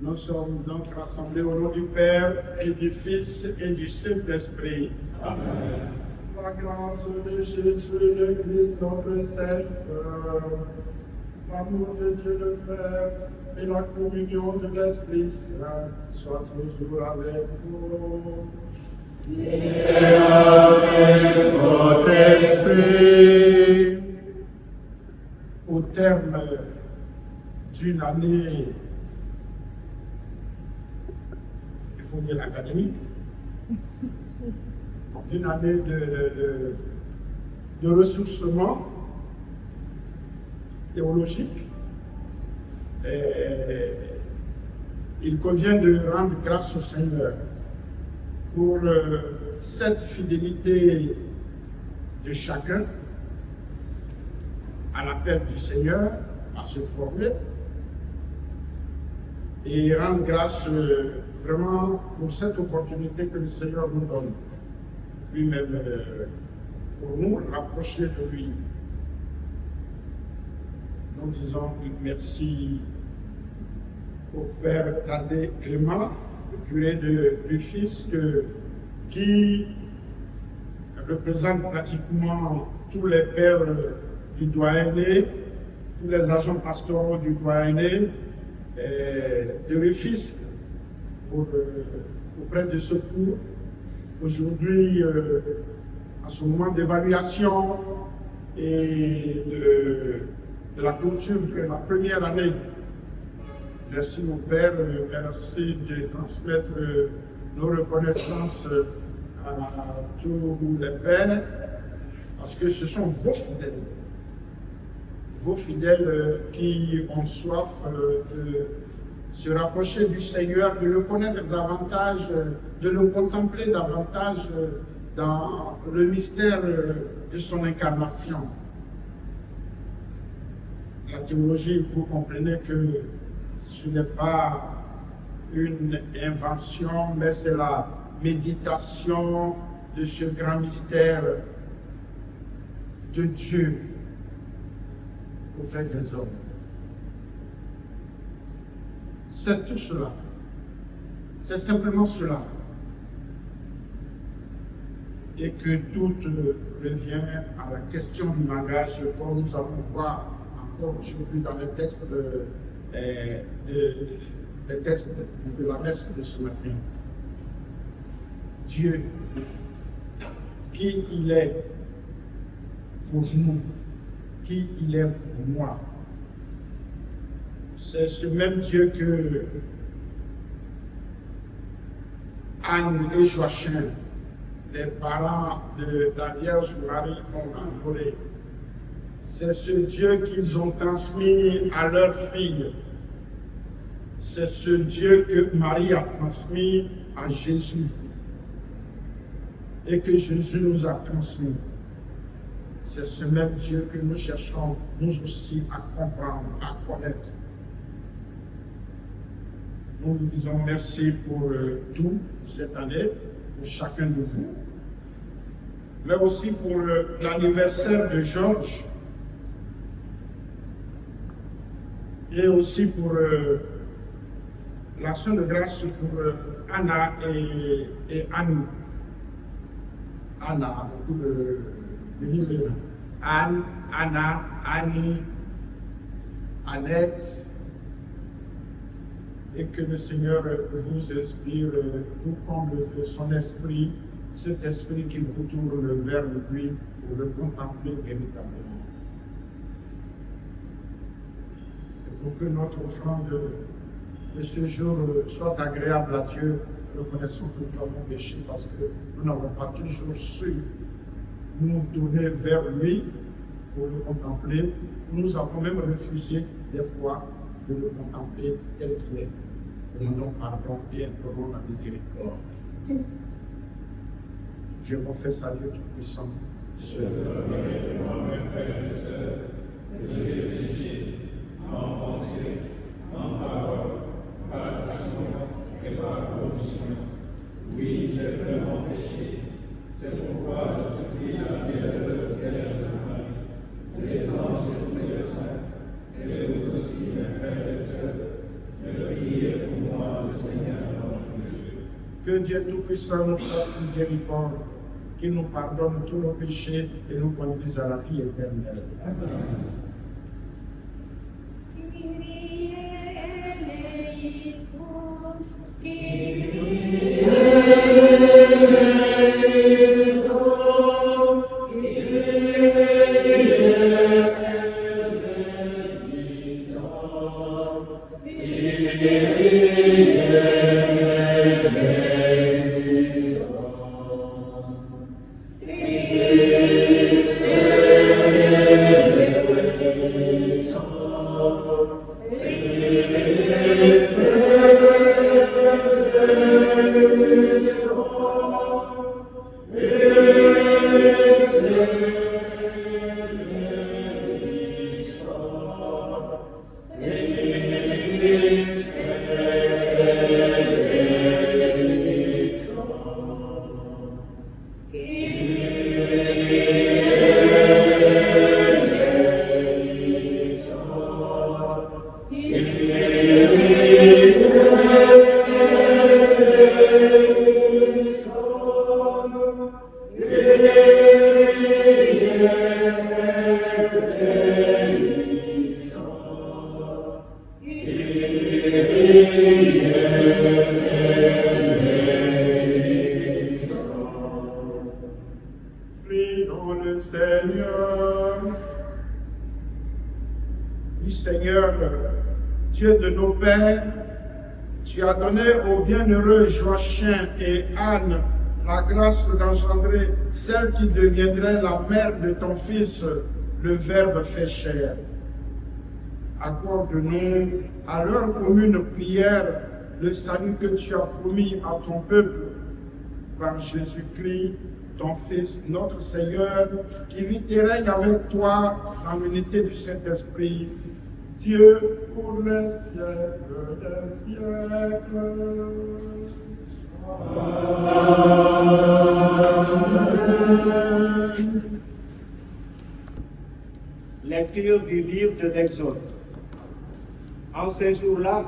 Nous sommes donc rassemblés au nom du Père et du Fils et du Saint-Esprit. Amen. La grâce de Jésus le Christ notre Seigneur, l'amour de Dieu le Père et la communion de l'Esprit Saint soient toujours avec vous. Et avec votre esprit. Au terme d'une année, il faut dire académique, d'une année de ressourcement théologique, il convient de rendre grâce au Seigneur pour cette fidélité de chacun à l'appel du Seigneur à se former et rendre grâce vraiment pour cette opportunité que le Seigneur nous donne, lui-même, pour nous rapprocher de lui. Nous disons merci au Père Thaddée Clément, le curé du Fisc, qui représente pratiquement tous les pères du doyenné, tous les agents pastoraux du doyenné, de Rufisque auprès de secours. Aujourd'hui, à ce moment d'évaluation et de la clôture de la première année, merci mon Père, merci de transmettre nos reconnaissances à tous les pères, parce que ce sont vos fidèles qui ont soif de se rapprocher du Seigneur, de le connaître davantage, de le contempler davantage dans le mystère de son incarnation. La théologie, vous comprenez que ce n'est pas une invention, mais c'est la méditation de ce grand mystère de Dieu auprès des hommes. C'est tout cela. C'est simplement cela. Et que tout revient à la question du langage, comme nous allons voir encore aujourd'hui dans les textes de la messe de ce matin. Dieu, qui il est pour nous, qui il est pour moi. C'est ce même Dieu que Anne et Joachim, les parents de la Vierge Marie, ont adoré. C'est ce Dieu qu'ils ont transmis à leur fille. C'est ce Dieu que Marie a transmis à Jésus et que Jésus nous a transmis. C'est ce même Dieu que nous cherchons, nous aussi, à comprendre, à connaître. Nous vous disons merci pour tout cette année, pour chacun de vous, mais aussi pour l'anniversaire de Georges, et aussi pour l'action de grâce pour Anna et Anne. Anna a beaucoup de livres. Anne, Anna, Annie, Annette. Et que le Seigneur vous inspire, vous comble de son esprit, cet esprit qui vous tourne vers lui pour le contempler véritablement. Et pour que notre offrande de ce jour soit agréable à Dieu, reconnaissons que nous avons péché parce que nous n'avons pas toujours su nous tourner vers lui pour le contempler. Nous avons même refusé des fois de le contempler tel qu'il est. Demandons pardon et implorons la miséricorde. Je confesse à Dieu Tout-Puissant. Je reconnais devant mes frères et sœurs que j'ai péché en Que Dieu Tout-Puissant nous fasse miséricorde, qu'il nous pardonne tous nos péchés et nous conduise à la vie éternelle. Amen. Prions le Seigneur. Du Seigneur, Dieu de nos pères, tu as donné aux bienheureux Joachim et Anne la grâce d'engendrer celle qui deviendrait la mère de ton Fils, le Verbe fait chair. Accorde-nous à leur commune prière le salut que tu as promis à ton peuple par Jésus-Christ, ton Fils, notre Seigneur, qui vit et règne avec toi dans l'unité du Saint-Esprit, Dieu pour les siècles des siècles. Amen. Lecture du livre de l'Exode. En ces jours-là,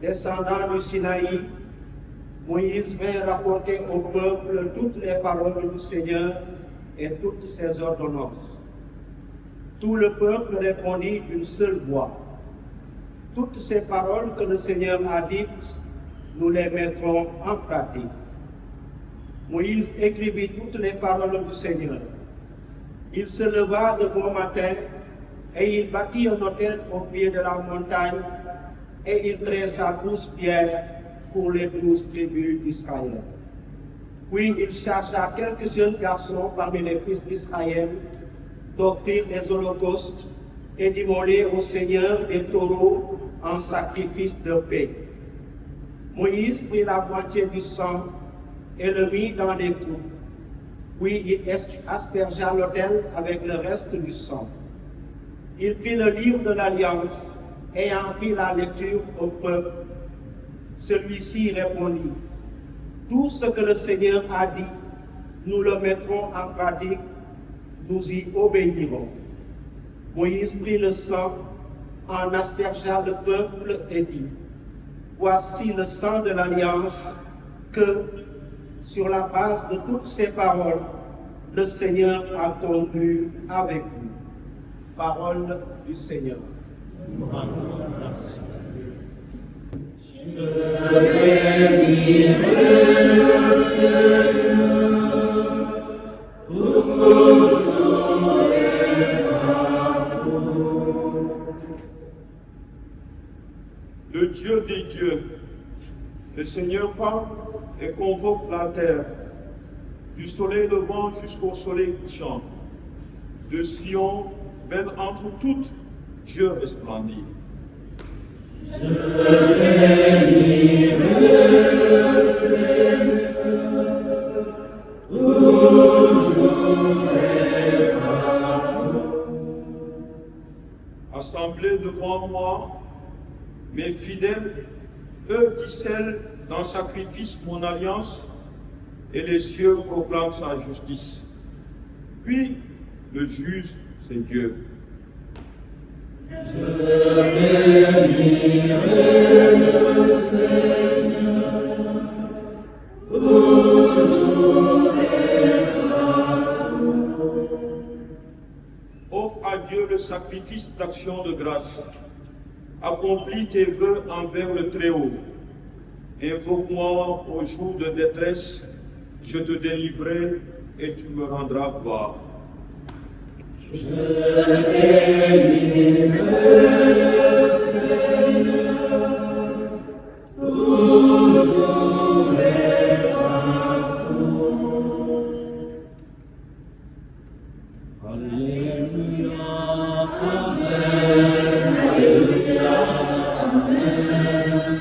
descendant du Sinaï, Moïse vint rapporter au peuple toutes les paroles du Seigneur et toutes ses ordonnances. Tout le peuple répondit d'une seule voix. Toutes ces paroles que le Seigneur a dites, nous les mettrons en pratique. Moïse écrivit toutes les paroles du Seigneur. Il se leva de bon matin et il bâtit un autel au pied de la montagne et il dressa 12 pierres pour les 12 tribus d'Israël. Puis il chargea quelques jeunes garçons parmi les fils d'Israël d'offrir des holocaustes et d'immoler au Seigneur des taureaux en sacrifice de paix. Moïse prit la moitié du sang et le mit dans des coupes. Puis il aspergea l'autel avec le reste du sang. Il prit le livre de l'Alliance et en fit la lecture au peuple. Celui-ci répondit: tout ce que le Seigneur a dit, nous le mettrons en pratique, nous y obéirons. Moïse prit le sang, en aspergea le peuple et dit: voici le sang de l'Alliance que, sur la base de toutes ces paroles, le Seigneur a conclu avec vous. Parole du Seigneur. Le Dieu des dieux, le Seigneur parle et convoque la terre, du soleil levant jusqu'au soleil couchant. De Sion, même entre toutes, Dieu resplendit. Je bénirai le Seigneur, toujours et partout. Assemblés devant moi, mes fidèles, eux qui scellent dans sacrifice mon alliance, et les cieux proclament sa justice. Puis, le juge, c'est Dieu. Je bénirai le Seigneur, sacrifice d'action de grâce. Accomplis tes vœux envers le Très-Haut. Invoque-moi au jour de détresse, je te délivrerai et tu me rendras gloire. Je délivre le Seigneur, toujours et partout. Alléluia, Amen, Alléluia, Amen.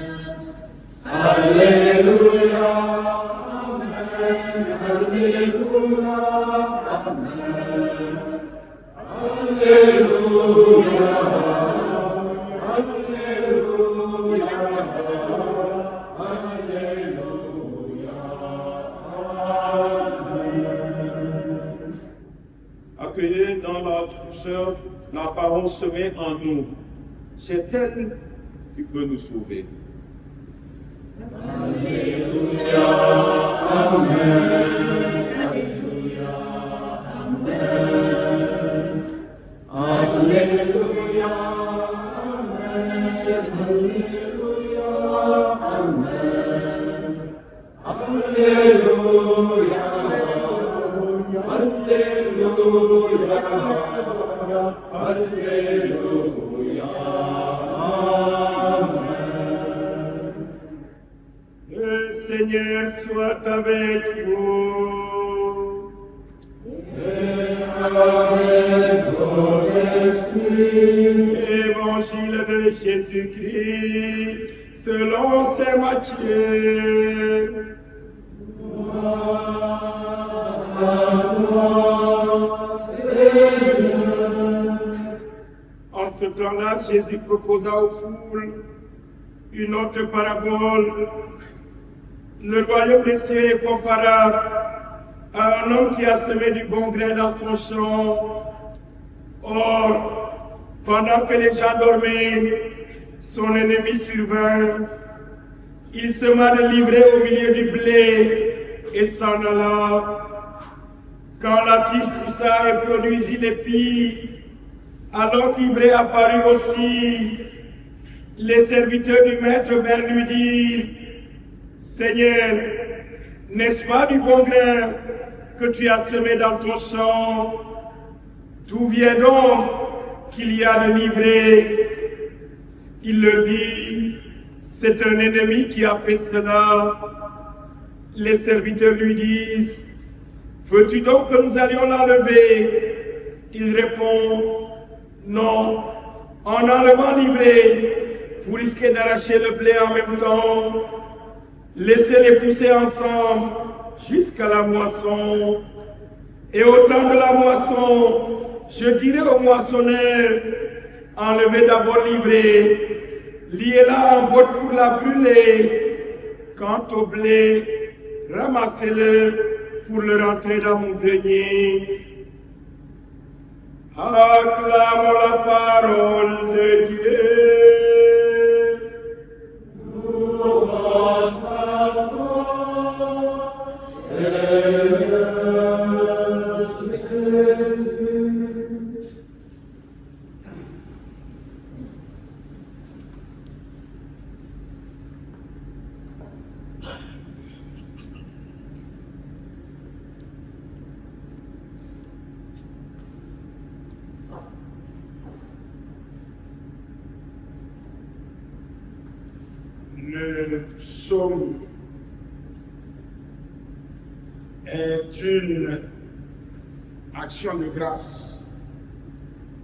Alléluia, Amen, Alléluia, Amen. Alléluia, Alléluia, Alléluia, Amen. Accueillez dans la douceur la parole semée en nous. C'est elle qui peut nous sauver. Alléluia, Amen. Alléluia, Amen. Alléluia, Amen. Alléluia, Amen. Alléluia, Alléluia, Alléluia, Amen. Le Seigneur soit avec vous. Et avec votre esprit. Évangile de Jésus-Christ selon saint Matthieu. À toi, Seigneur. En ce temps-là, Jésus proposa aux foules une autre parabole. Le royaume des cieux est comparable à un homme qui a semé du bon grain dans son champ. Or, pendant que les gens dormaient, son ennemi survint. Il sema le livret au milieu du blé et s'en alla. Quand la tige poussa et produisit l'épis, alors qu'Ivraie apparut aussi, les serviteurs du maître vinrent lui dire: Seigneur, n'est-ce pas du bon grain que tu as semé dans ton champ? D'où vient donc qu'il y a de l'ivraie? Il le dit: c'est un ennemi qui a fait cela. Les serviteurs lui disent: veux-tu donc que nous allions l'enlever? Il répond: non, en enlevant l'ivraie, vous risquez d'arracher le blé en même temps. Laissez-les pousser ensemble jusqu'à la moisson. Et au temps de la moisson, je dirai au moissonneur: enlevez d'abord l'ivraie, liez-la en botte pour la brûler. Quant au blé, ramassez-le pour le rentrer dans mon grenier. Acclamons la parole de Dieu. Louange à toi, Seigneur Jésus. Le psaume est une action de grâce.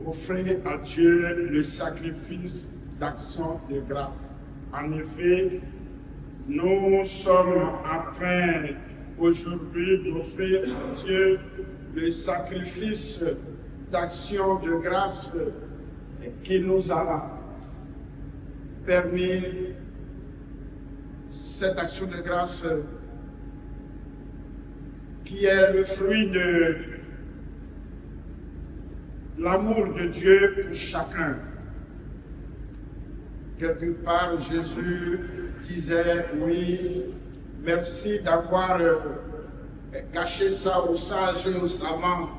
Offrez à Dieu le sacrifice d'action de grâce. En effet, nous sommes en train aujourd'hui d'offrir à Dieu le sacrifice d'action de grâce qui nous a permis cette action de grâce qui est le fruit de l'amour de Dieu pour chacun. Quelque part, Jésus disait: oui, merci d'avoir caché ça aux sages et aux savants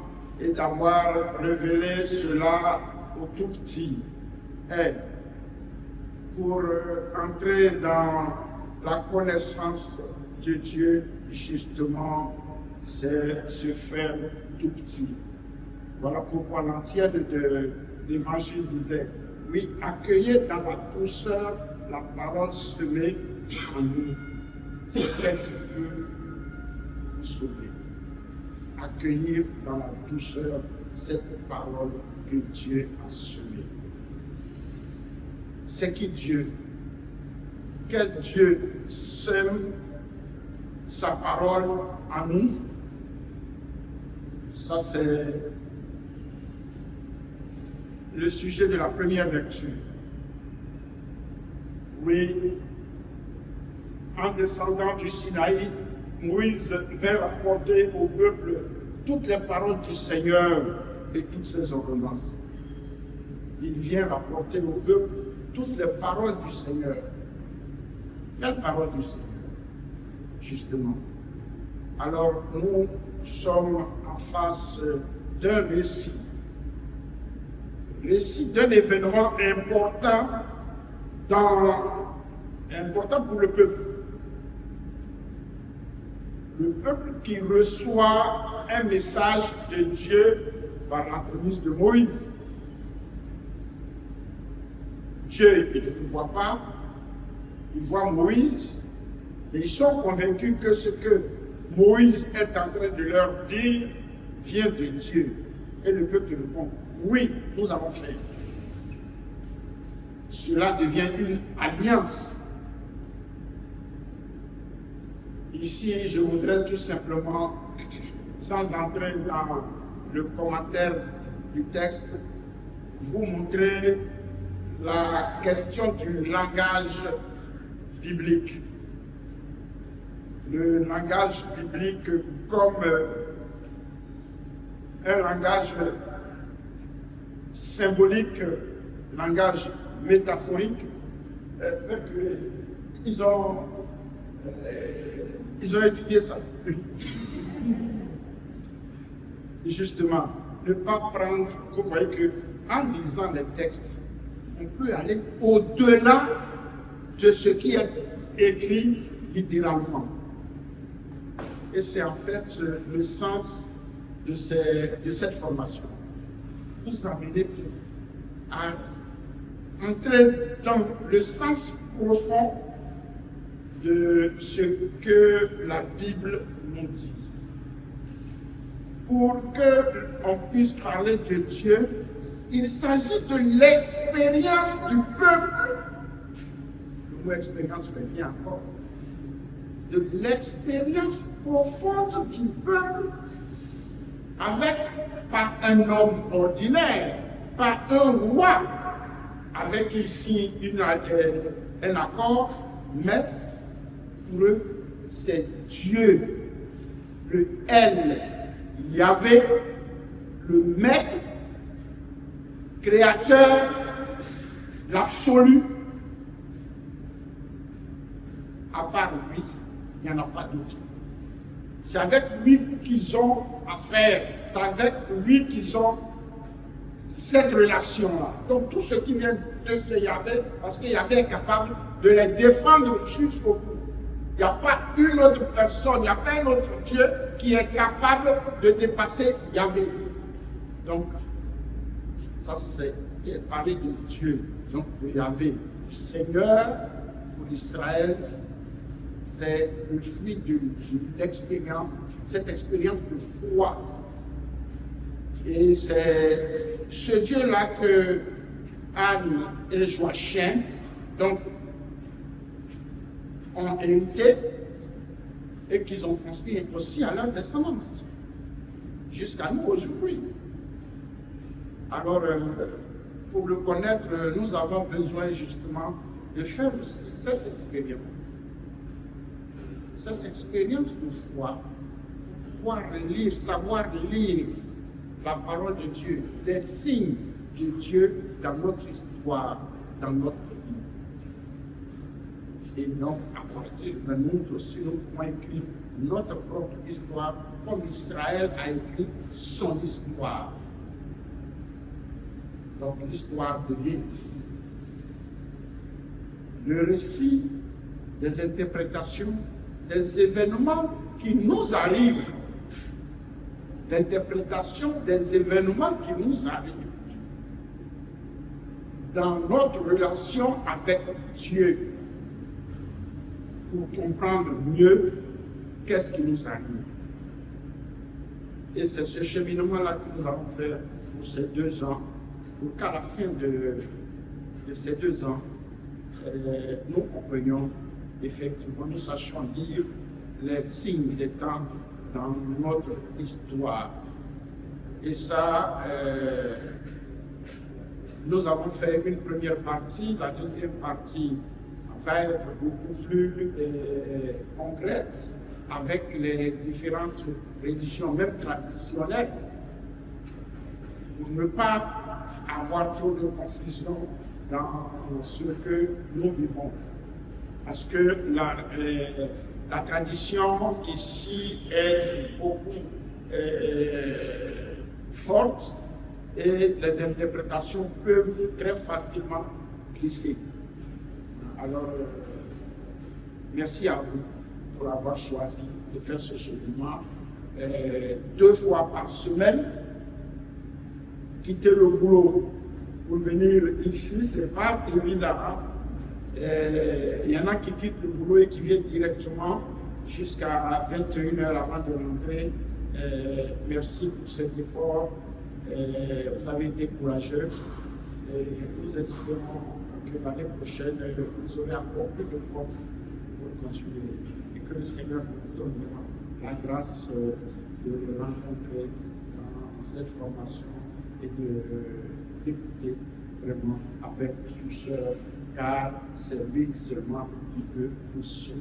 et d'avoir révélé cela au tout petit est pour entrer dans la connaissance de Dieu, justement, c'est se faire tout petit. Voilà pourquoi l'entière de l'évangile disait, oui, accueillez dans la douceur la parole semée en nous. C'est elle qui peut nous sauver. Accueillir dans la douceur cette parole que Dieu a semée. C'est qui Dieu? Quel Dieu sème sa parole en nous? Ça, c'est le sujet de la première lecture. Oui, en descendant du Sinaï, Moïse vint rapporter au peuple toutes les paroles du Seigneur et toutes ses ordonnances. Il vient rapporter au peuple toutes les paroles du Seigneur. Quelles paroles du Seigneur? Justement. Alors, nous sommes en face d'un récit d'un événement important pour le peuple. Le peuple qui reçoit un message de Dieu par l'entremise de Moïse. Dieu, il ne le voit pas, il voit Moïse, et ils sont convaincus que ce que Moïse est en train de leur dire vient de Dieu. Et le peuple répond, oui, nous allons faire. Cela devient une alliance. Ici, je voudrais tout simplement, sans entrer dans le commentaire du texte, vous montrer la question du langage biblique. Le langage biblique comme un langage symbolique, langage métaphorique. Ils ont étudié ça. Et justement, ne pas prendre, vous voyez que en lisant les textes, on peut aller au-delà de ce qui est écrit littéralement. Et c'est en fait le sens de cette formation. Vous amener à entrer dans le sens profond de ce que la Bible nous dit. Pour qu'on puisse parler de Dieu, il s'agit de l'expérience du peuple. Le mot expérience revient encore. De l'expérience profonde du peuple par un homme ordinaire, par un roi avec qui il signe un accord, mais pour eux, c'est Dieu, le El, Yahvé, le Maître, Créateur, l'absolu. À part lui, il n'y en a pas d'autre. C'est avec lui qu'ils ont affaire, c'est avec lui qu'ils ont cette relation-là. Donc tout ce qui vient de ce Yahvé, parce que Yahvé est capable de les défendre jusqu'au bout. Il n'y a pas une autre personne, il n'y a pas un autre Dieu qui est capable de dépasser Yahvé. Donc, ça c'est parler de Dieu, donc de Yahvé, du Seigneur pour Israël. C'est le fruit de l'expérience, cette expérience de foi. Et c'est ce Dieu-là que Anne et Joachim, donc, ont hérité et qu'ils ont transmis aussi à leur descendance, jusqu'à nous aujourd'hui. Alors, pour le connaître, nous avons besoin justement de faire aussi cette expérience. Cette expérience de foi, pouvoir lire, savoir lire la parole de Dieu, les signes de Dieu dans notre histoire, dans notre vie. Et donc, à partir de nous aussi, nous pouvons écrire notre propre histoire, comme Israël a écrit son histoire. donc l'histoire devient ici le récit des interprétations des événements qui nous arrivent, l'interprétation des événements qui nous arrivent dans notre relation avec Dieu pour comprendre mieux qu'est-ce qui nous arrive. Et c'est ce cheminement-là que nous allons faire pour ces 2 ans, pour qu'à la fin de ces 2 ans, nous comprenions effectivement, nous sachions lire les signes des temps dans notre histoire. Et ça, nous avons fait une première partie, la deuxième partie va être beaucoup plus concrète avec les différentes religions, même traditionnelles, pour ne pas avoir trop de confusion dans ce que nous vivons. Parce que la tradition ici est beaucoup forte et les interprétations peuvent très facilement glisser. Alors, merci à vous pour avoir choisi de faire ce cheminement 2 fois par semaine. Quitter le boulot pour venir ici, c'est pas évident. Il y en a qui quittent le boulot et qui viennent directement jusqu'à 21h avant de rentrer. Merci pour cet effort. Vous avez été courageux. Nous espérons que l'année prochaine, vous aurez encore plus de force pour continuer. Et que le Seigneur vous donne la grâce de le rencontrer dans cette formation et d'écouter vraiment avec douceur, car c'est lui seulement qui peut vous sauver.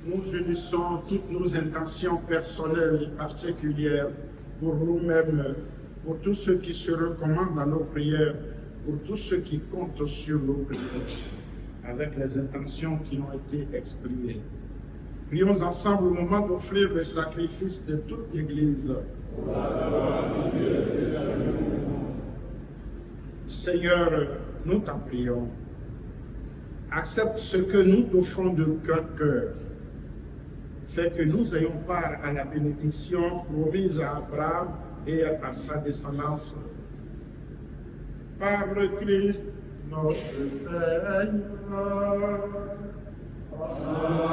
Nous unissons toutes nos intentions personnelles et particulières pour nous-mêmes, pour tous ceux qui se recommandent dans nos prières, pour tous ceux qui comptent sur nos prières, avec les intentions qui ont été exprimées. Prions ensemble au moment d'offrir le sacrifice de toute l'Église. Seigneur, nous t'en prions. Accepte ce que nous t'offrons de grand cœur. Fais que nous ayons part à la bénédiction promise à Abraham et à sa descendance. Par le Christ, notre Seigneur.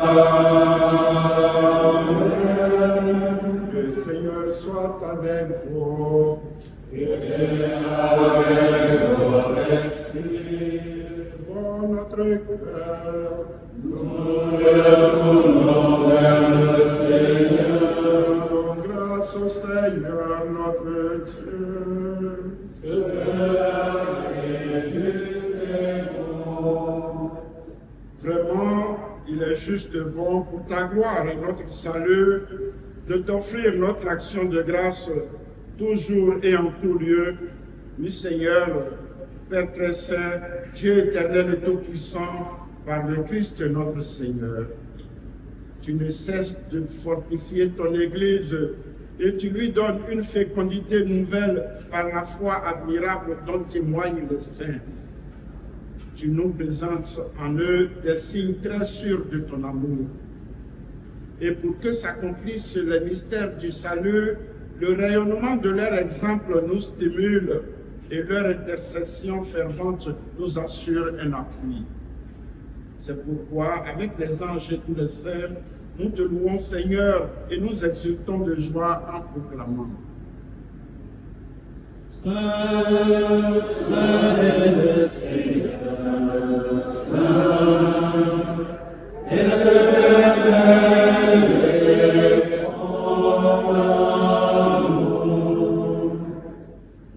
Amen. Le Seigneur soit avec vous Devant notre cœur, rendons grâce au Seigneur notre Dieu. Vraiment, il est juste bon pour ta gloire et notre salut de t'offrir notre action de grâce toujours et en tout lieu. Oui, Seigneur, Père très saint, Dieu éternel et tout-puissant, par le Christ notre Seigneur. Tu ne cesses de fortifier ton Église et tu lui donnes une fécondité nouvelle par la foi admirable dont témoignent les saints. Tu nous présentes en eux des signes très sûrs de ton amour. Et pour que s'accomplisse le mystère du salut, le rayonnement de leur exemple nous stimule et leur intercession fervente nous assure un appui. C'est pourquoi, avec les anges et tous les saints, nous te louons, Seigneur, et nous exultons de joie en proclamant. Saint, Saint est le Seigneur, Saint est l'Éternel et son amour.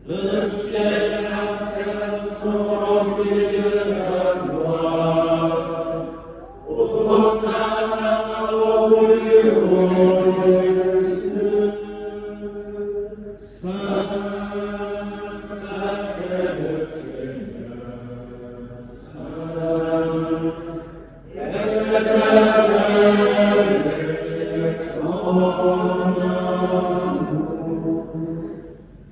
Le ciel et la terre sont remplis de la gloire. Hosanna au plus haut des cieux. Saint est le Seigneur, Saint est l'Éternel et son amour.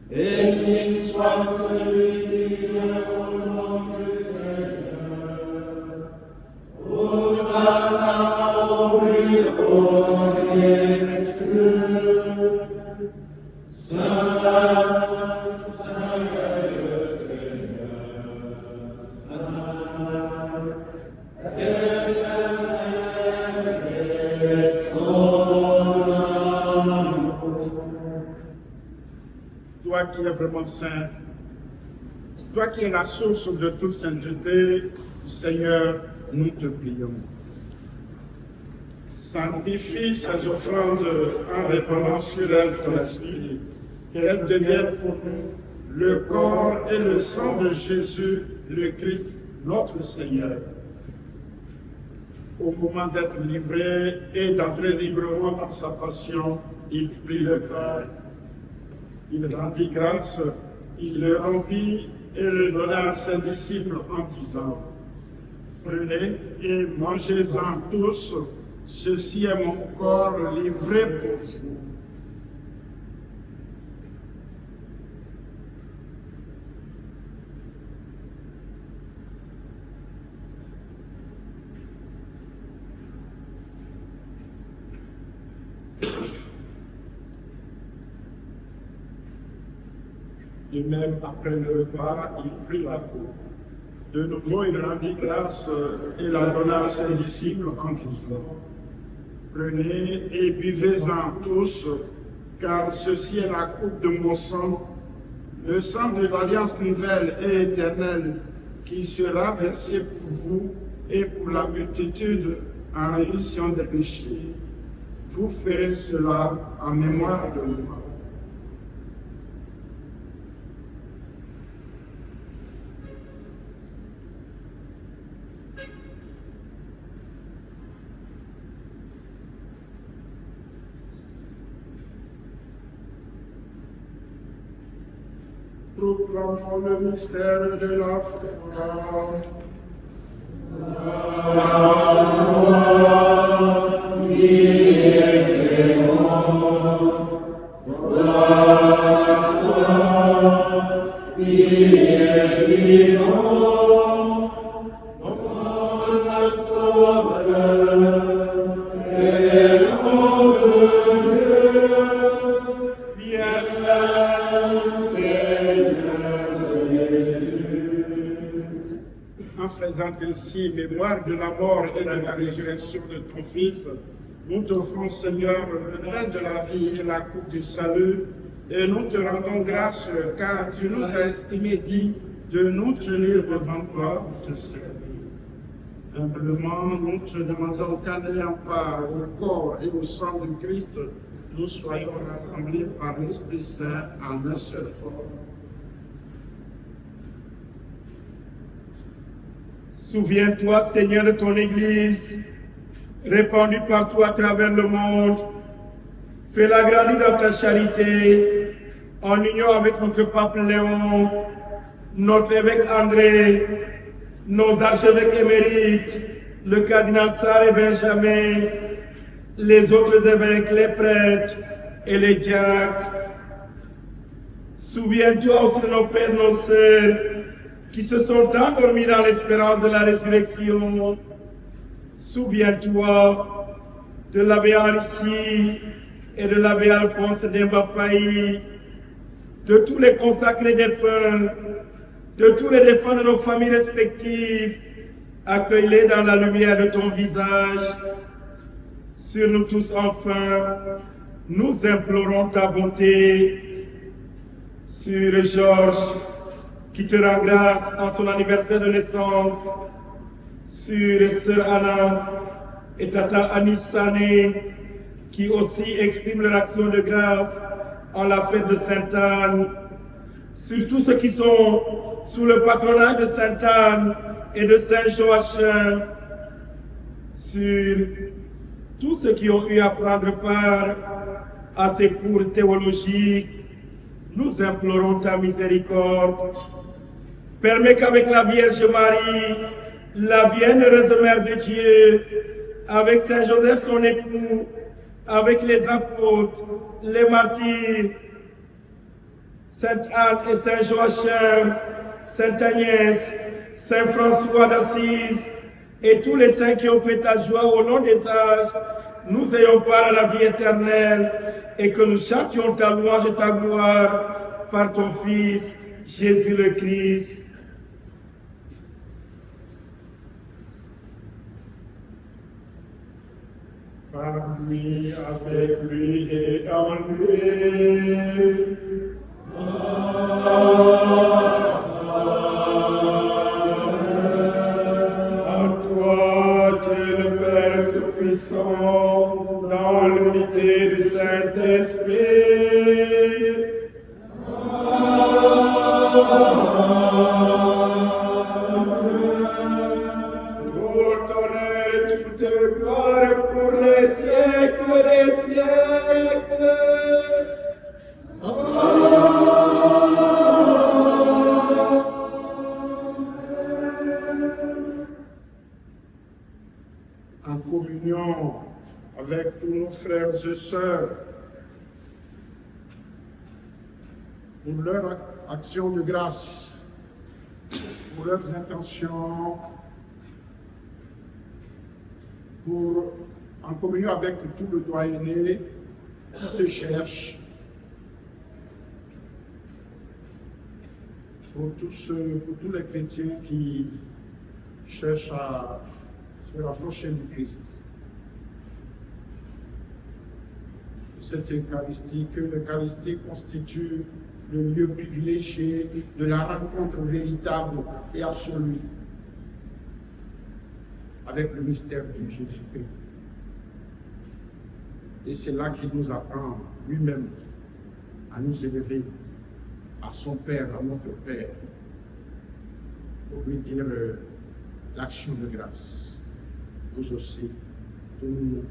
Béni soit celui qui vient au nom du Seigneur. Hosanna au plus haut des cieux. Saint est le Seigneur, Saint est l'Éternel et son amour. Toi qui es vraiment saint, toi qui es la source de toute sainteté, Seigneur, nous te prions. Sanctifie ces offrandes en répandant sur elles ton esprit, qu'elles deviennent pour nous le corps et le sang de Jésus, le Christ, notre Seigneur. Au moment d'être livré et d'entrer librement dans sa passion, il prit le pain. Il rendit grâce, il le rompit et le donna à ses disciples en disant: Prenez et mangez-en tous, ceci est mon corps livré pour vous. De même, après le repas, il prit la coupe. De nouveau, il rendit grâce et la donna à ses disciples en disant: Prenez et buvez-en tous, car ceci est la coupe de mon sang, le sang de l'alliance nouvelle et éternelle, qui sera versé pour vous et pour la multitude en rémission des péchés. Vous ferez cela en mémoire de moi. Proclamons le mystère de la foi. En faisant ainsi mémoire de la mort et de la résurrection de ton Fils, nous t'offrons, Seigneur, le pain de la vie et la coupe du salut, Et nous te rendons grâce car tu nous as estimés dignes de nous tenir devant toi pour te servir. Humblement, nous te demandons qu'en ayant part au corps et au sang du Christ, nous soyons rassemblés par l'Esprit Saint en un seul corps. Souviens-toi, Seigneur, de ton Église, répandue partout à travers le monde. Fais-la grandir dans ta charité, en union avec notre pape Léon, notre évêque André, nos archevêques émérites, le cardinal Sarr et Benjamin, les autres évêques, les prêtres et les diacres. Souviens-toi aussi de nos frères et nos sœurs qui se sont endormis dans l'espérance de la résurrection. Souviens-toi de l'abbé Henri et de l'abbé Alphonse Demba-Faye, de tous les consacrés défunts, de tous les défunts de nos familles respectives, accueille-les dans la lumière de ton visage. Sur nous tous enfin, nous implorons ta bonté. Sur Georges, qui te rend grâce en son anniversaire de naissance, sur Sœur Anna et Tata Anis Sané, qui aussi expriment leur action de grâce en la fête de Sainte-Anne, sur tous ceux qui sont sous le patronat de Sainte-Anne et de Saint-Joachim, sur tous ceux qui ont eu à prendre part à ces cours théologiques, nous implorons ta miséricorde. Permets qu'avec la Vierge Marie, la bienheureuse Mère de Dieu, avec Saint Joseph son époux, avec les apôtres, les martyrs, Sainte Anne et Saint Joachim, Sainte Agnès, Saint François d'Assise et tous les saints qui ont fait ta joie au long des âges, nous ayons part à la vie éternelle et que nous chantions ta louange et ta gloire par ton Fils, Jésus le Christ. Par lui, avec lui et en lui. À toi, Dieu le Père Tout-Puissant, dans l'unité du Saint-Esprit. Tout honneur et toute gloire pour les siècles des siècles. En communion avec tous nos frères et sœurs, pour leur action de grâce, pour leurs intentions, en communion avec tout le doyenné qui se cherche, pour tous les chrétiens qui cherchent à se rapprocher du Christ. Cette Eucharistie, que l'Eucharistie constitue le lieu privilégié de la rencontre véritable et absolue avec le mystère du Jésus-Christ. Et c'est là qu'il nous apprend lui-même à nous élever à son Père, à notre Père, pour lui dire l'action de grâce. Nous aussi, nous,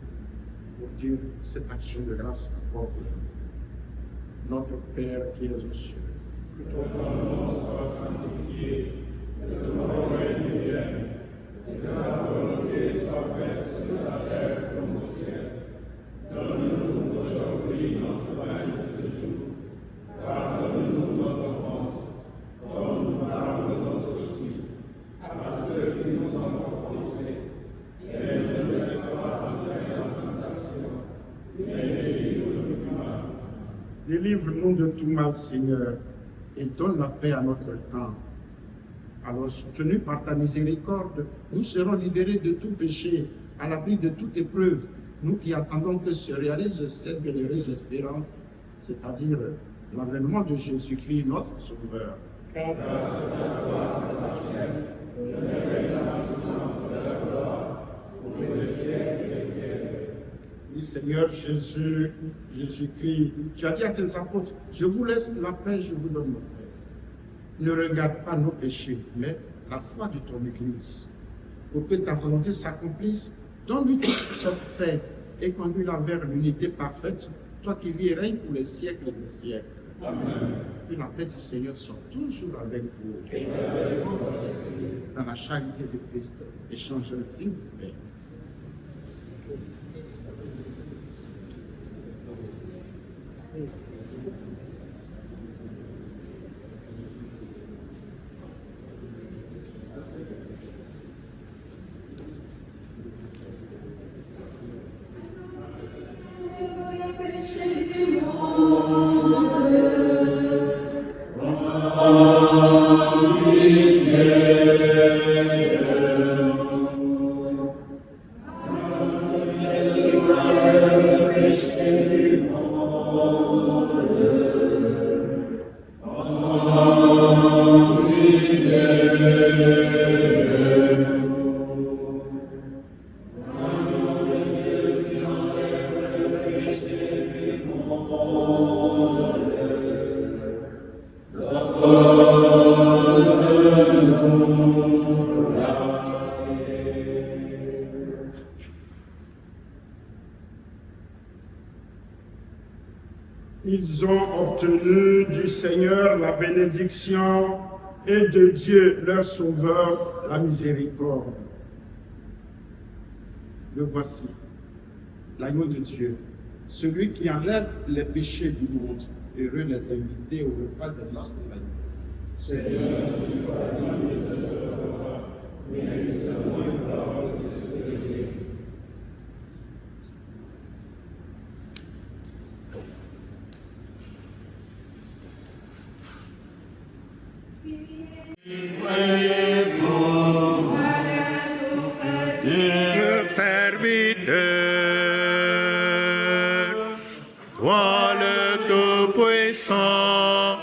pour dire cette action de grâce encore aujourd'hui. Notre Père qui es aux cieux, que ton nom soit sanctifié, que ton règne vienne, que ta volonté soit faite sur la terre comme au ciel. Donne-nous aujourd'hui notre pain de ce jour. Pardonne-nous nos offenses, comme nous pardonnons aussi à ceux qui nous ont offensés. Et ne nous laisse pas entrer en tentation, mais délivre-nous du mal. Délivre-nous de tout mal, Seigneur, et donne la paix à notre temps. Alors, soutenus par ta miséricorde, nous serons libérés de tout péché, à l'abri de toute épreuve, nous qui attendons que se réalise cette bienheureuse espérance, c'est-à-dire l'avènement de Jésus-Christ, notre Sauveur. Oui, Seigneur Jésus-Christ, tu as dit à tes apôtres, je vous laisse la paix, je vous donne la paix. Ne regarde pas nos péchés, mais la foi de ton Église. Pour que ta volonté s'accomplisse, donne-lui toute cette paix et conduis-la vers l'unité parfaite, toi qui vis et règnes pour les siècles des siècles. Amen. Que la paix du Seigneur soit toujours avec vous. Dans la charité de Christ, échangez le signe de paix. Ils ont obtenu du Seigneur la bénédiction et de Dieu, leur Sauveur, la miséricorde. Le voici, l'agneau de Dieu, celui qui enlève les péchés du monde. Heureux les invités au repas des noces de l'agneau. Seigneur, tu sois digne de te recevoir, mais seulement une parole de ce que Dieu serviteur, toi le Tout-Puissant,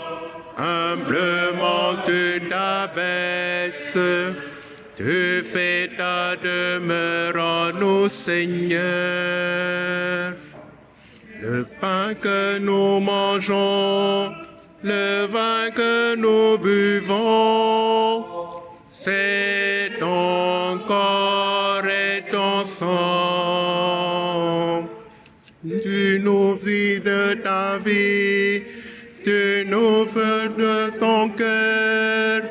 humblement tu t'abaisses, tu fais ta demeure en nous, Seigneur. Le pain que nous mangeons, le vin que nous buvons, c'est ton corps et ton sang. Tu nous vis de ta vie, tu nous fais de ton cœur,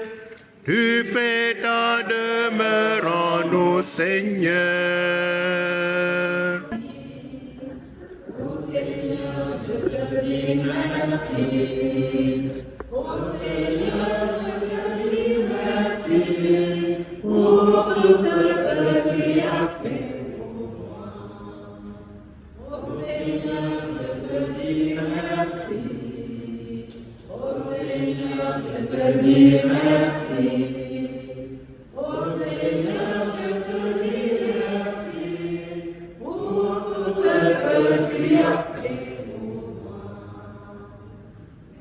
tu fais ta demeure en nous, Seigneur. Seigneur, je te dis merci. Oh Seigneur, je te dis merci pour tout ce que tu as fait pour moi. Oh Seigneur, je te dis merci. Oh Seigneur, je te dis merci. Oh Seigneur, je te dis merci pour tout ce que tu as fait pour moi.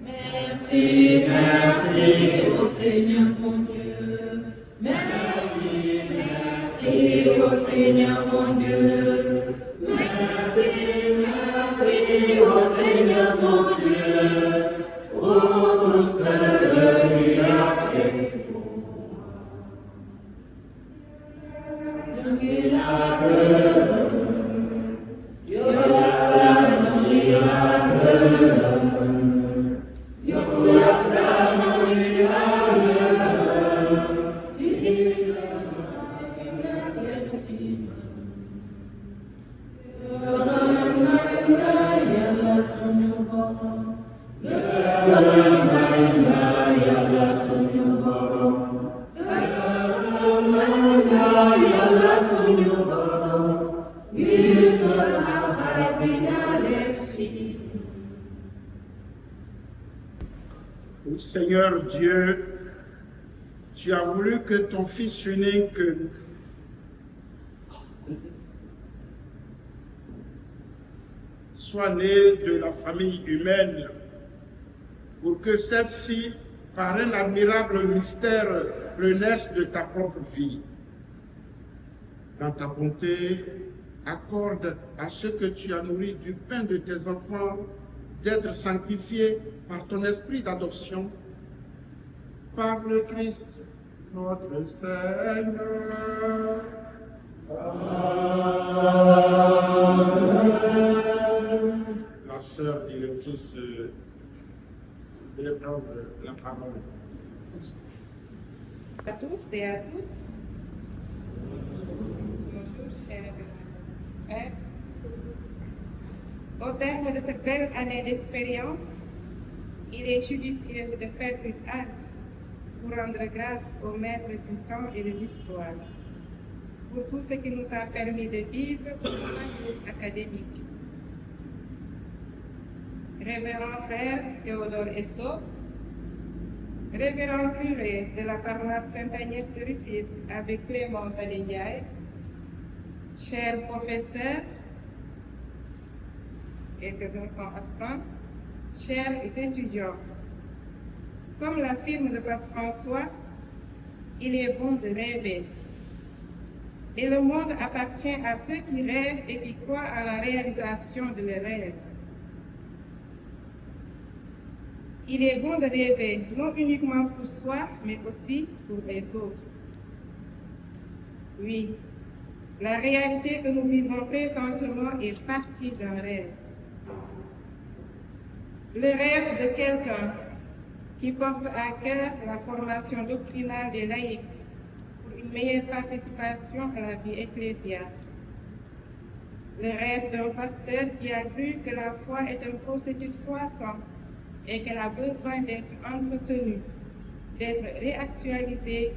Merci, merci, oh Seigneur mon Dieu. Merci, merci, oh Seigneur mon Dieu. Merci, merci, oh Seigneur mon Dieu. Pour tout ce que tu as fait pour moi. De miracle. Seigneur Dieu, tu as voulu que ton Fils unique soit né de la famille humaine pour que celle-ci, par un admirable mystère, renaisse de ta propre vie. Dans ta bonté, accorde à ceux que tu as nourris du pain de tes enfants d'être sanctifiés par ton esprit d'adoption, par le Christ, notre Seigneur. Amen. La sœur directrice de prendre la parole. À tous et à toutes. Au terme de cette belle année d'expérience, il est judicieux de faire une halte pour rendre grâce au maître du temps et de l'histoire, pour tout ce qu'il nous a permis de vivre pour le parcours académique. Révérend frère Théodore Esso, révérend curé de la paroisse Sainte-Agnès de Rufisque avec Clément Talendiaï, chers professeurs, quelques-uns sont absents, chers étudiants, comme l'affirme le pape François, il est bon de rêver. Et le monde appartient à ceux qui rêvent et qui croient à la réalisation de leurs rêves. Il est bon de rêver, non uniquement pour soi, mais aussi pour les autres. Oui, la réalité que nous vivons présentement est partie d'un rêve. Le rêve de quelqu'un qui porte à cœur la formation doctrinale des laïcs pour une meilleure participation à la vie ecclésiale. Le rêve d'un pasteur qui a cru que la foi est un processus croissant et qu'elle a besoin d'être entretenue, d'être réactualisée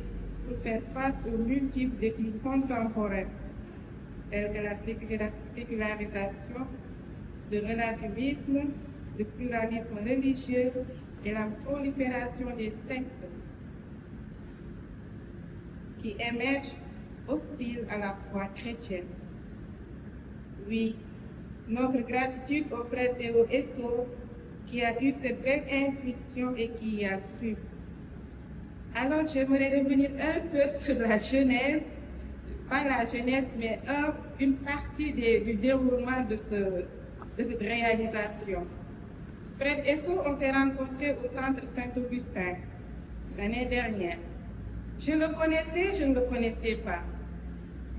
pour faire face aux multiples défis contemporains, tels que la sécularisation, le relativisme, le pluralisme religieux et la prolifération des sectes qui émergent hostiles à la foi chrétienne. Oui, notre gratitude au frère Théo Esso qui a eu cette belle intuition et qui y a cru. Alors j'aimerais revenir un peu sur la genèse, pas la genèse, mais une partie du déroulement de cette réalisation. Frère Esso, on s'est rencontrés au centre Saint-Augustin l'année dernière. Je le connaissais, je ne le connaissais pas.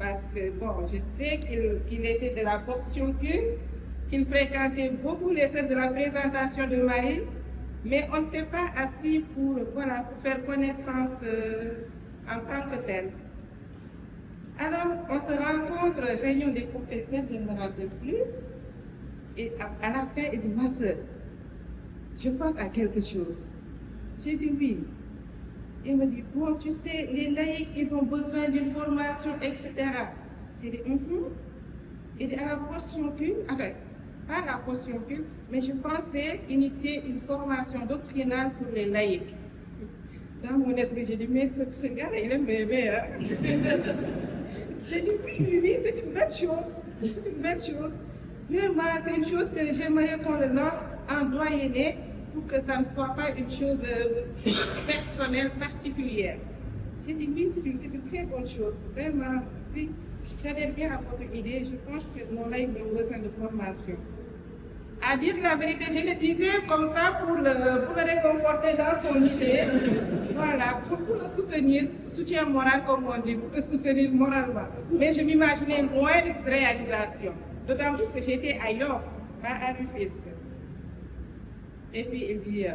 Parce que, bon, je sais qu'il était de la portion culte, qu'il fréquentait beaucoup les heures de la présentation de Marie, mais on ne s'est pas assis pour faire connaissance en tant que tel. Alors, on se rencontre, réunion des professeurs, je ne me rappelle plus, et à la fin, il dit, ma soeur, je pense à quelque chose. J'ai dit oui. Il me dit, bon, tu sais, les laïcs, ils ont besoin d'une formation, etc. J'ai dit, Il dit, à la portion culte, enfin, pas la portion culte, mais je pensais initier une formation doctrinale pour les laïcs. Dans mon esprit, j'ai dit, mais ce gars-là, il aime rêver, hein? J'ai dit, oui, c'est une belle chose. C'est une belle chose. Vraiment, c'est une chose que j'aimerais qu'on le lance en doyenné pour que ça ne soit pas une chose personnelle, particulière. J'ai dit, oui, c'est une très bonne chose. Vraiment, oui, j'avais bien à votre idée. Je pense que nos laïcs ont besoin de formation. À dire la vérité, je le disais comme ça pour le réconforter dans son idée. Voilà, pour le soutenir, soutien moral comme on dit, pour le soutenir moralement. Mais je m'imaginais loin de cette réalisation. D'autant plus que j'étais à Yoff, pas à Rufisque. Et puis il dit,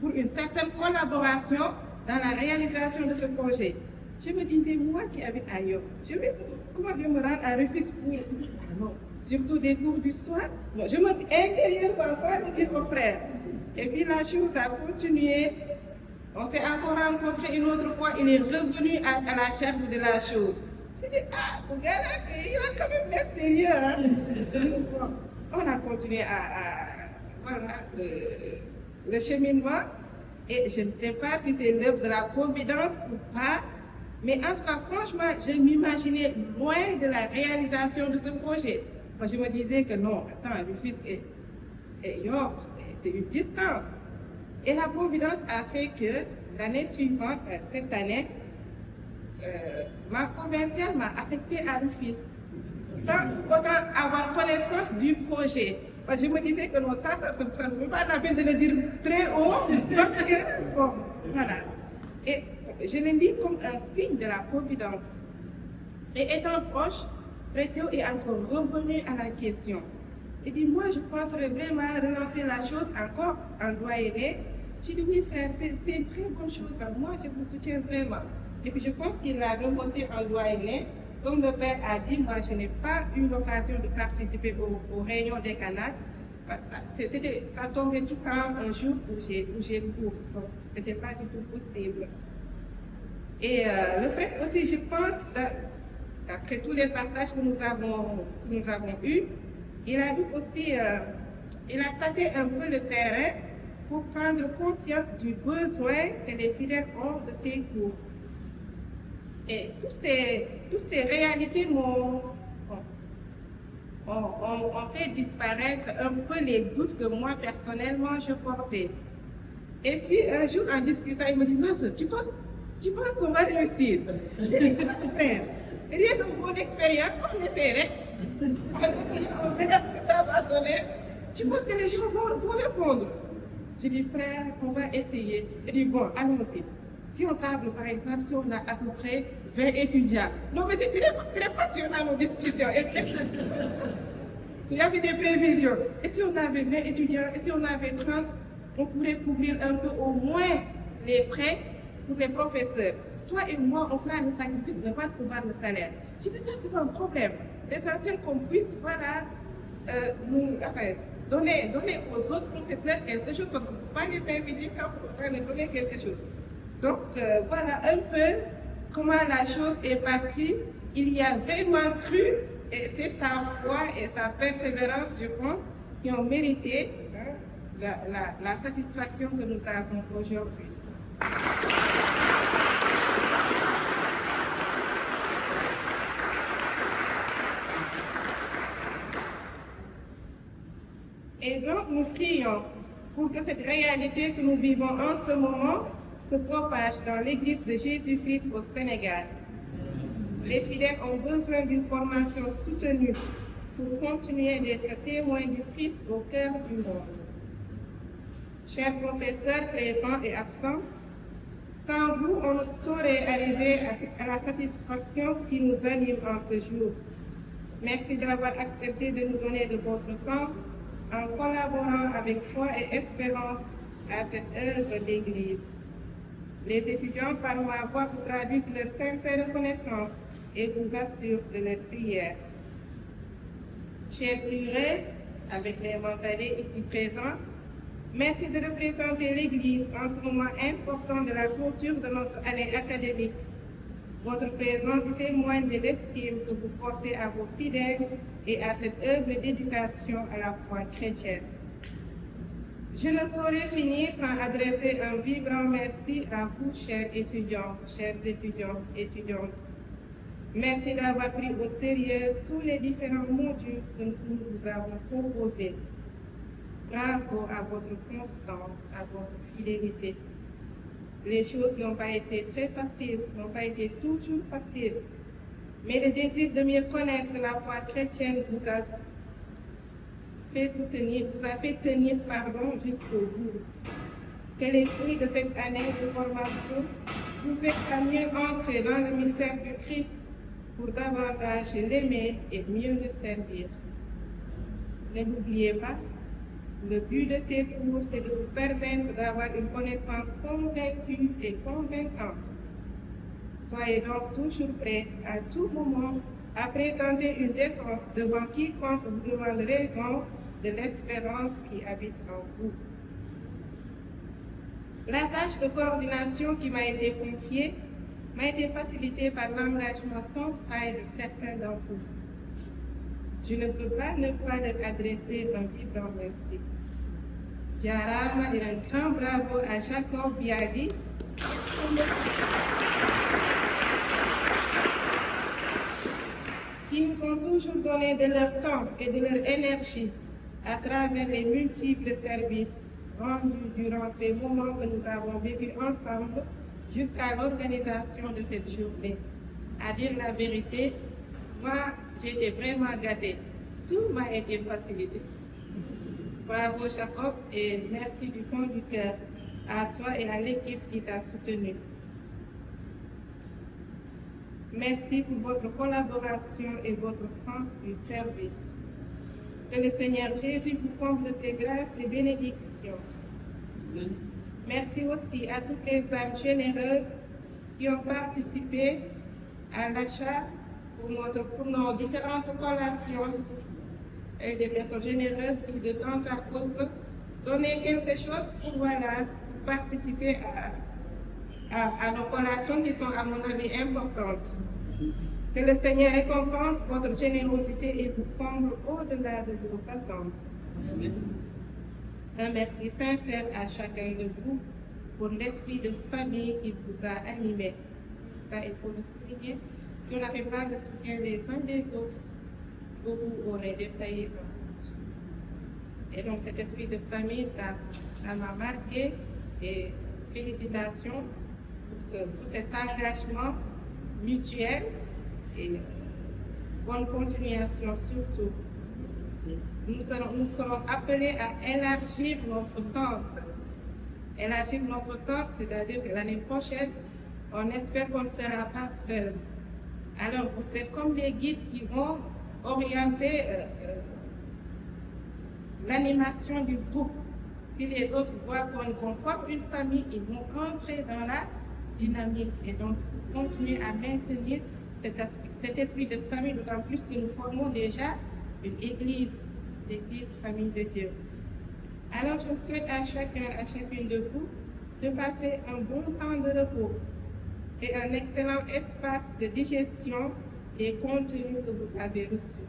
pour une certaine collaboration dans la réalisation de ce projet. Je me disais, moi qui habite à Yoff, comment je me rends à Rufisque pour... Ah non, surtout des cours du soir. Non, je me dis intérieurement ça, je dis au frère. Et puis la chose a continué. On s'est encore rencontrés une autre fois, il est revenu à la charge de la chose. Je dis, ah, ce gars-là, il a quand même l'air sérieux. Hein? On a continué le cheminement. Et je ne sais pas si c'est l'œuvre de la providence ou pas. Mais en tout cas, franchement, je m'imaginais loin de la réalisation de ce projet. Moi, je me disais que non, attends, Rufisque, et Yoff, c'est une distance. Et la Providence a fait que l'année suivante, cette année, ma provinciale m'a affectée à Rufisque, sans autant avoir connaissance du projet. Je me disais que non, ça ne veut pas la peine de le dire très haut, parce que, bon, voilà. Et je le dis comme un signe de la Providence. Et étant proche, Fréthéo est encore revenu à la question. Il dit, moi, je penserais vraiment relancer la chose encore en doyenné. J'ai dit, oui, frère, c'est une très bonne chose. Moi, je vous soutiens vraiment. Et puis, je pense qu'il l'a remonté en doyenné. Comme le père a dit, moi, je n'ai pas eu l'occasion de participer aux réunions des Canades. Ça tombait tout le temps un jour où j'ai cours. Ce n'était pas du tout possible. Et le frère aussi, je pense, après tous les partages que nous avons eus, il a vu aussi, il a tâté un peu le terrain pour prendre conscience du besoin que les fidèles ont de ces cours. Et toutes ces réalités ont fait disparaître un peu les doutes que moi, personnellement, je portais. Et puis, un jour, en discutant, il me dit, Masse, tu penses qu'on va réussir? J'ai dit, frère, rien de mon expérience, on essaierait. On verra ce que ça va donner. Tu penses que les gens vont répondre? J'ai dit, frère, on va essayer. Il dit, bon, allons-y. Si on table, par exemple, si on a à peu près 20 étudiants. Non, mais c'est très passionnant nos discussions. Il y avait des prévisions. Et si on avait 20 étudiants, et si on avait 30, on pourrait couvrir un peu au moins les frais pour les professeurs. Toi et moi, on fera le sacrifice de ne pas recevoir le salaire. J'ai dit, ça, c'est pas un problème. L'essentiel qu'on puisse, voilà, donner aux autres professeurs quelque chose, parce qu'on ne peut pas les inviter sans pour autant leur donner quelque chose. Donc, voilà un peu comment la chose est partie. Il y a vraiment cru, et c'est sa foi et sa persévérance, je pense, qui ont mérité la satisfaction que nous avons aujourd'hui. Et donc, nous prions pour que cette réalité que nous vivons en ce moment se propage dans l'Église de Jésus-Christ au Sénégal. Les fidèles ont besoin d'une formation soutenue pour continuer d'être témoins du Christ au cœur du monde. Chers professeurs présents et absents, sans vous, on ne saurait arriver à la satisfaction qui nous anime en ce jour. Merci d'avoir accepté de nous donner de votre temps en collaborant avec foi et espérance à cette œuvre d'Église. Les étudiants, par ma voix, vous traduisent leur sincère reconnaissance et vous assurent de leur prière. Chers curés, avec les mentaliers ici présents, merci de représenter l'Église en ce moment important de la clôture de notre année académique. Votre présence témoigne de l'estime que vous portez à vos fidèles et à cette œuvre d'éducation à la foi chrétienne. Je ne saurais finir sans adresser un vibrant merci à vous, chers étudiants, étudiantes. Merci d'avoir pris au sérieux tous les différents modules que nous vous avons proposés. Bravo à votre constance, à votre fidélité. Les choses n'ont pas été très faciles, n'ont pas été toujours faciles, mais le désir de mieux connaître la foi chrétienne vous a fait tenir jusqu'au bout. Que les fruits de cette année de formation vous aident à mieux entrer dans le mystère du Christ pour davantage l'aimer et mieux le servir. Ne l'oubliez pas, le but de ces cours, c'est de vous permettre d'avoir une connaissance convaincue et convaincante. Soyez donc toujours prêts à tout moment à présenter une défense devant quiconque vous demande raison de l'espérance qui habite en vous. La tâche de coordination qui m'a été confiée m'a été facilitée par l'engagement sans faille de certains d'entre vous. Je ne peux pas ne pas leur adresser un vibrant merci. Jarama et un grand bravo à Jacob Biadi, qui nous ont toujours donné de leur temps et de leur énergie à travers les multiples services rendus durant ces moments que nous avons vécus ensemble jusqu'à l'organisation de cette journée. À dire la vérité, moi, j'ai été vraiment gâtée. Tout m'a été facilité. Bravo Jacob et merci du fond du cœur à toi et à l'équipe qui t'a soutenu. Merci pour votre collaboration et votre sens du service. Que le Seigneur Jésus vous comble de ses grâces et bénédictions. Merci aussi à toutes les âmes généreuses qui ont participé à l'achat pour nos différentes collations et des personnes généreuses qui de temps à autre donnaient quelque chose pour participer à nos collations qui sont à mon avis importantes. Que le Seigneur récompense votre générosité et vous comble au-delà de vos attentes. Un merci sincère à chacun de vous pour l'esprit de famille qui vous a animé. Ça, il faut le souligner. Si on n'avait pas le soutien des uns des autres, beaucoup auraient défailli en route. Et donc cet esprit de famille, ça m'a marqué et félicitations pour cet engagement mutuel et bonne continuation surtout. Nous serons appelés à élargir notre tente. Élargir notre tente, c'est-à-dire que l'année prochaine, on espère qu'on ne sera pas seul. Alors, vous êtes comme des guides qui vont orienter l'animation du groupe. Si les autres voient qu'on forme une famille, ils vont entrer dans la dynamique et donc continuer à maintenir cet esprit de famille, d'autant plus que nous formons déjà une église famille de Dieu. Alors je souhaite à chacune de vous de passer un bon temps de repos et un excellent espace de digestion des contenus que vous avez reçus.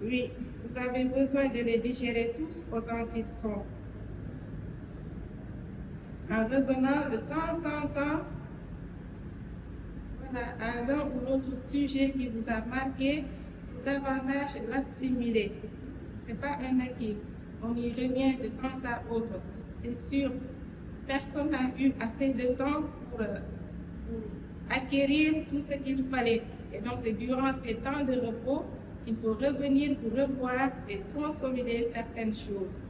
Oui, vous avez besoin de les digérer tous autant qu'ils sont. En revenant de temps en temps à l'un ou l'autre sujet qui vous a marqué, pour davantage l'assimiler. Ce n'est pas un acquis. On y revient de temps à autre. C'est sûr, personne n'a eu assez de temps pour acquérir tout ce qu'il fallait. Et donc, c'est durant ces temps de repos qu'il faut revenir pour revoir et consolider certaines choses.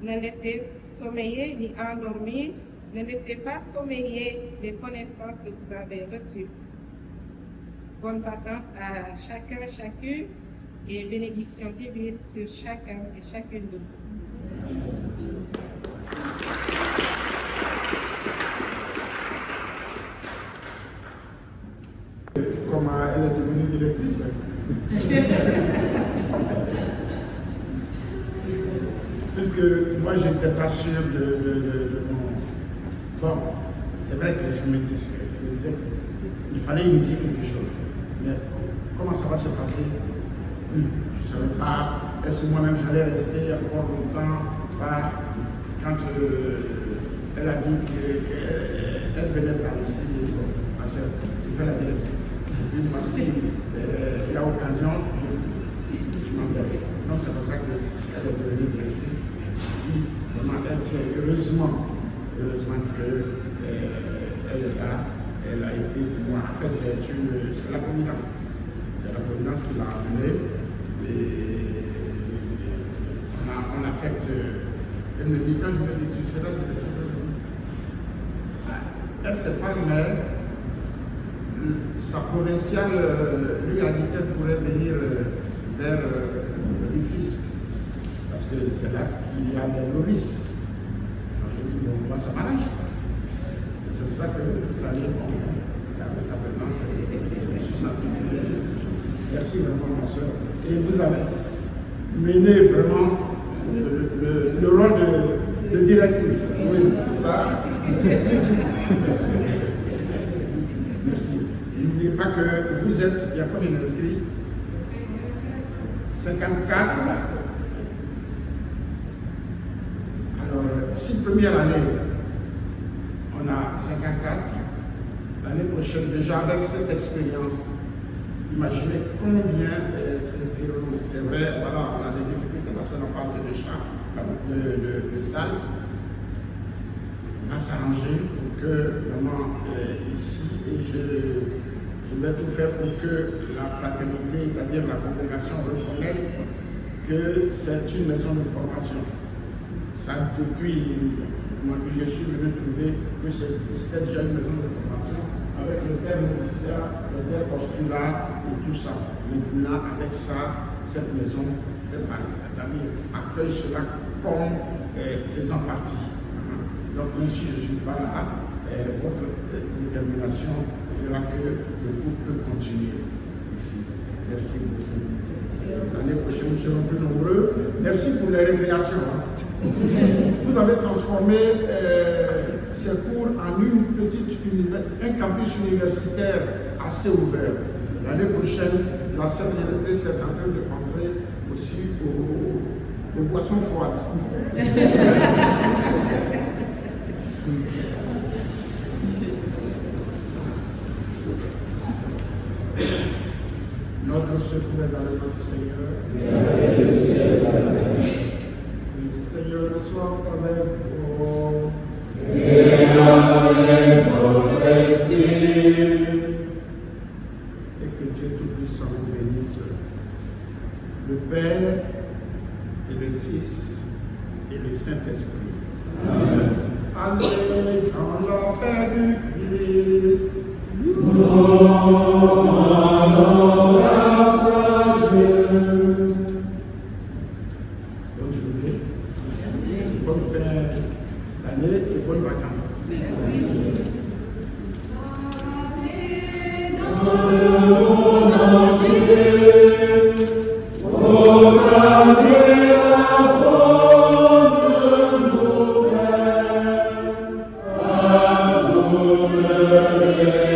Ne laissez sommeiller ni endormir, ne laissez pas sommeiller les connaissances que vous avez reçues. Bonnes vacances à chacun, chacune, et bénédiction divine sur chacun et chacune de vous. Comment elle est devenue directrice. Puisque moi, je n'étais pas sûr de mon... Bon, c'est vrai que je me disais qu'il fallait initier quelque chose. Mais comment ça va se passer? Je ne savais pas. Est-ce que moi-même j'allais rester encore longtemps? Quand elle a dit qu'elle venait par ici, ma soeur, je fais la directrice. Moi, si il y a occasion, je m'en vais. Donc c'est pour ça qu'elle est devenue directrice. Vraiment, elle tient heureusement qu'elle est là. Elle a été pour moi. En fait, c'est la providence. C'est la providence qui l'a amenée. Et on affecte. Elle me dit, quand je me dis, tu seras directrice, elle ne sait pas, mais sa provinciale lui a dit qu'elle pourrait venir vers le fisc. Parce que c'est là qu'il y a des novices. Alors j'ai dit, bon, moi ça m'arrange. C'est pour ça que toute l'année, avec sa présence, je me suis senti bien. Merci vraiment, ma soeur. Et vous avez mené vraiment le rôle de directrice. Oui, ça. Merci. N'oubliez pas que vous êtes, il y a combien d'inscrits? 54. Alors, si première année, on a 54, l'année prochaine, déjà avec cette expérience, imaginez combien s'inscriront. C'est vrai, voilà, on a des difficultés parce qu'on n'a pas assez de chats, de salles. On va s'arranger pour que vraiment ici, et je vais tout faire pour que la fraternité, c'est-à-dire la congrégation, reconnaisse que c'est une maison de formation. Ça, depuis, moi, je suis venu trouver que c'était déjà une maison de formation avec le terme noviciat, le terme postulat et tout ça. Maintenant, avec ça, cette maison fait partie, c'est-à-dire accueille cela comme faisant partie. Donc, même si je ne suis pas là, votre détermination fera que le groupe peut continuer ici. Merci beaucoup. L'année prochaine, nous serons plus nombreux. Merci pour les récréations. Vous avez transformé ces cours en un campus universitaire assez ouvert. L'année prochaine, la sœur directrice est en train de penser aussi aux boissons froides. Notre secours est dans le nom du Seigneur. Le Seigneur soit avec vous. Et avec votre esprit. Et que Dieu Tout-Puissant vous bénisse, le Père et le Fils et le Saint-Esprit. Amen. Allez dans la paix du Christ. Bonne journée, bonne fin d'année et bonnes vacances. Amen.